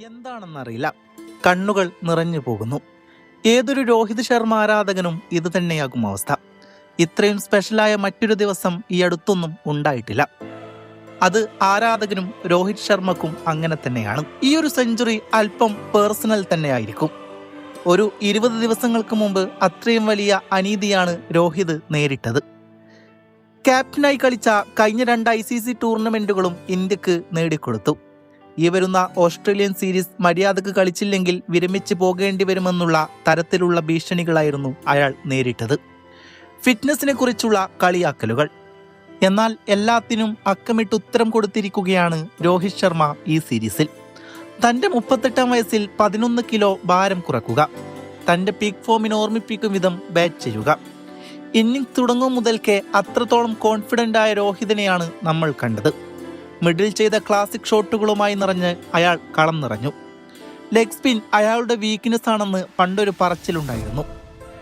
എന്താണെന്നറിയില്ല, കണ്ണുകൾ നിറഞ്ഞു പോകുന്നു. ഏതൊരു രോഹിത് ശർമ്മ ആരാധകനും ഇത് തന്നെയാകും അവസ്ഥ. ഇത്രയും സ്പെഷ്യലായ മറ്റൊരു ദിവസം ഈ അടുത്തൊന്നും ഉണ്ടായിട്ടില്ല. അത് ആരാധകനും രോഹിത് ശർമ്മക്കും അങ്ങനെ തന്നെയാണ്. ഈ ഒരു സെഞ്ചുറി അല്പം പേഴ്സണൽ തന്നെയായിരിക്കും. ഒരു 20 ദിവസങ്ങൾക്ക് മുമ്പ് അത്രയും വലിയ അനീതിയാണ് രോഹിത് നേരിട്ടത്. ക്യാപ്റ്റനായി കളിച്ച കഴിഞ്ഞ 2 ICC ടൂർണമെന്റുകളും ഇന്ത്യക്ക് നേടിക്കൊടുത്തു. ഈ വരുന്ന ഓസ്ട്രേലിയൻ സീരീസ് മര്യാദക്ക് കളിച്ചില്ലെങ്കിൽ വിരമിച്ച് പോകേണ്ടി വരുമെന്നുള്ള തരത്തിലുള്ള ഭീഷണികളായിരുന്നു അയാൾ നേരിട്ടത്. ഫിറ്റ്നസിനെ കുറിച്ചുള്ള കളിയാക്കലുകൾ. എന്നാൽ എല്ലാത്തിനും അക്കമിട്ട് ഉത്തരം കൊടുത്തിരിക്കുകയാണ് രോഹിത് ശർമ്മ ഈ സീരീസിൽ. തൻ്റെ 38-ാം വയസ്സിൽ 11 കിലോ ഭാരം കുറക്കുക, തൻ്റെ പീക്ക് ഫോമിനെ ഓർമ്മിപ്പിക്കും വിധം ബാറ്റ് ചെയ്യുക. ഇന്നിംഗ്സ് തുടങ്ങും മുതൽക്കേ അത്രത്തോളം കോൺഫിഡൻ്റ് ആയ രോഹിതിനെയാണ് നമ്മൾ കണ്ടത്. മിഡിൽ ചെയ്ത ക്ലാസിക് ഷോട്ടുകളുമായി നിറഞ്ഞ് അയാൾ കളം നിറഞ്ഞു. ലെഗ് സ്പിൻ അയാളുടെ വീക്ക്നെസ് ആണെന്ന് പണ്ടൊരു പറച്ചിലുണ്ടായിരുന്നു.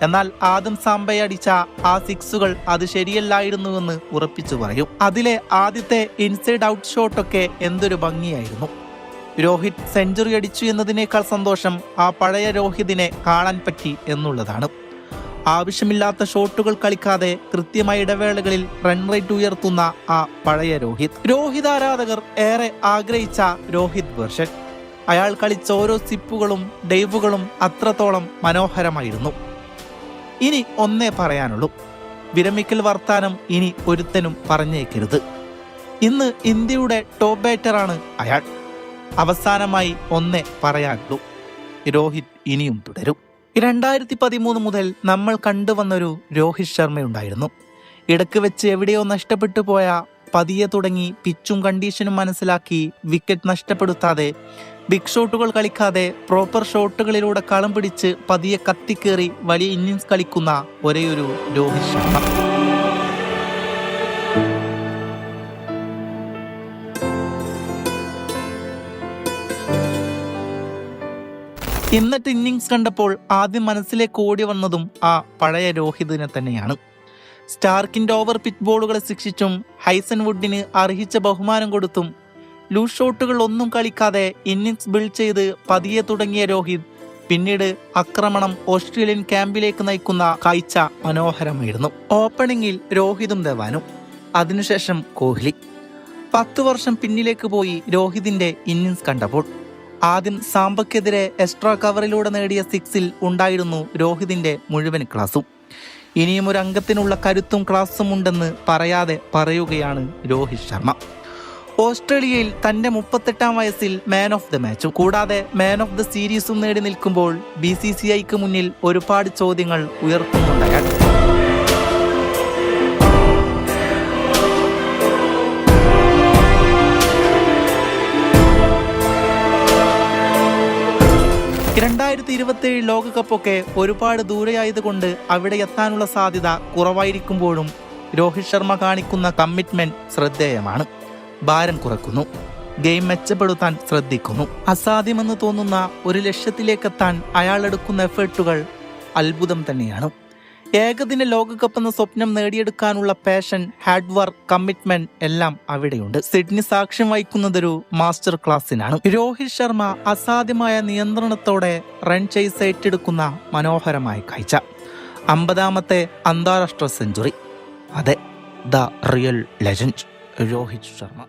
എന്നാൽ ആദം സാംബയെ അടിച്ച ആ സിക്സുകൾ അത് ശരിയല്ലായിരുന്നുവെന്ന് ഉറപ്പിച്ചു പറയും. അതിലെ ആദ്യത്തെ ഇൻസൈഡ് ഔട്ട് ഷോട്ടൊക്കെ എന്തൊരു ഭംഗിയായിരുന്നു. രോഹിത് സെഞ്ചുറി അടിച്ചു എന്നതിനേക്കാൾ സന്തോഷം ആ പഴയ രോഹിതിനെ കാണാൻ പറ്റി എന്നുള്ളതാണ്. ആവശ്യമില്ലാത്ത ഷോട്ടുകൾ കളിക്കാതെ കൃത്യമായ ഇടവേളകളിൽ റൺ റേറ്റ് ഉയർത്തുന്ന ആ പഴയ രോഹിത് ആരാധകർ ഏറെ ആഗ്രഹിച്ച രോഹിത് വേർഷൻ. അയാൾ കളിച്ച ഓരോ സിപ്പുകളും ഡൈവുകളും അത്രത്തോളം മനോഹരമായിരുന്നു. ഇനി ഒന്നേ പറയാനുള്ളൂ, വിരമിക്കൽ വർത്താനം ഇനി ഒരുത്തനും പറഞ്ഞേക്കരുത്. ഇന്ന് ഇന്ത്യയുടെ ടോപ്പ് ബാറ്ററാണ് അയാൾ. അവസാനമായി ഒന്നേ പറയാനുള്ളൂ, രോഹിത് ഇനിയും തുടരും. 2013 മുതൽ നമ്മൾ കണ്ടുവന്നൊരു രോഹിത് ശർമ്മയുണ്ടായിരുന്നു. ഇടയ്ക്ക് വെച്ച് എവിടെയോ നഷ്ടപ്പെട്ടു പോയ പതിയെ തുടങ്ങി പിച്ചും കണ്ടീഷനും മനസ്സിലാക്കി വിക്കറ്റ് നഷ്ടപ്പെടുത്താതെ ബിഗ് ഷോട്ടുകൾ കളിക്കാതെ പ്രോപ്പർ ഷോട്ടുകളിലൂടെ കളം പിടിച്ച് പതിയെ കത്തിക്കേറി വലിയ ഇന്നിംഗ്സ് കളിക്കുന്ന ഒരേയൊരു രോഹിത് ശർമ്മ. ഇന്നത്തെ ഇന്നിംഗ്സ് കണ്ടപ്പോൾ ആദ്യം മനസ്സിലേക്ക് ഓടി വന്നതും ആ പഴയ രോഹിതിനെ തന്നെയാണ്. സ്റ്റാർക്കിൻ്റെ ഓവർ പിച്ച് ബോളുകളെ ശിക്ഷിച്ചും ഹൈസൻവുഡിന് അർഹിച്ച ബഹുമാനം കൊടുത്തും ലൂസ് ഷോട്ടുകൾ ഒന്നും കളിക്കാതെ ഇന്നിംഗ്സ് ബിൽഡ് ചെയ്ത് പതിയെ തുടങ്ങിയ രോഹിത് പിന്നീട് ആക്രമണം ഓസ്ട്രേലിയൻ ക്യാമ്പിലേക്ക് നയിക്കുന്ന കാഴ്ച മനോഹരമായിരുന്നു. ഓപ്പണിംഗിൽ രോഹിതും ധവാനും, അതിനുശേഷം കോഹ്ലി. 10 വർഷം പിന്നിലേക്ക് പോയി രോഹിതിന്റെ ഇന്നിംഗ്സ് കണ്ടപ്പോൾ ആദ്യം സാംബക്കെതിരെ എക്സ്ട്രാ കവറിലൂടെ നേടിയ 6-ൽ ഉണ്ടായിരുന്നു രോഹിതിന്റെ മുഴുവൻ ക്ലാസും. ഇനിയും ഒരു അംഗത്തിനുള്ള കരുത്തും ക്ലാസും ഉണ്ടെന്ന് പറയാതെ പറയുകയാണ് രോഹിത് ശർമ്മ. ഓസ്ട്രേലിയയിൽ തന്റെ 38-ാം വയസ്സിൽ മാൻ ഓഫ് ദ മാച്ചും കൂടാതെ മാൻ ഓഫ് ദ സീരീസും നേടി നിൽക്കുമ്പോൾ BCCIക്ക് മുന്നിൽ ഒരുപാട് ചോദ്യങ്ങൾ ഉയർത്തുന്നുണ്ടയാൾ. ലോകകപ്പൊക്കെ ഒരുപാട് ദൂരെയായതുകൊണ്ട് അവിടെ എത്താനുള്ള സാധ്യത കുറവായിരിക്കുമ്പോഴും രോഹിത് ശർമ്മ കാണിക്കുന്ന കമ്മിറ്റ്മെന്റ് ശ്രദ്ധേയമാണ്. ഭാരം കുറക്കുന്നു, ഗെയിം മെച്ചപ്പെടുത്താൻ ശ്രദ്ധിക്കുന്നു. അസാധ്യമെന്ന് തോന്നുന്ന ഒരു ലക്ഷ്യത്തിലേക്കെത്താൻ അയാൾ എടുക്കുന്ന എഫേർട്ടുകൾ അത്ഭുതം തന്നെയാണ്. ഏകദിന ലോകകപ്പ് എന്ന സ്വപ്നം നേടിയെടുക്കാനുള്ള പാഷൻ, ഹാർഡ് വർക്ക്, കമ്മിറ്റ്മെന്റ് എല്ലാം അവിടെയുണ്ട്. സിഡ്നി സാക്ഷ്യം വഹിക്കുന്നതൊരു മാസ്റ്റർ ക്ലാസ്സിനാണ്. രോഹിത് ശർമ്മ അസാധ്യമായ നിയന്ത്രണത്തോടെ റൺ ചേസ് ഏറ്റെടുക്കുന്ന മനോഹരമായ കാഴ്ച. 50-ാമത്തെ അന്താരാഷ്ട്ര സെഞ്ചുറി. അതെ, the real legend Rohit Sharma.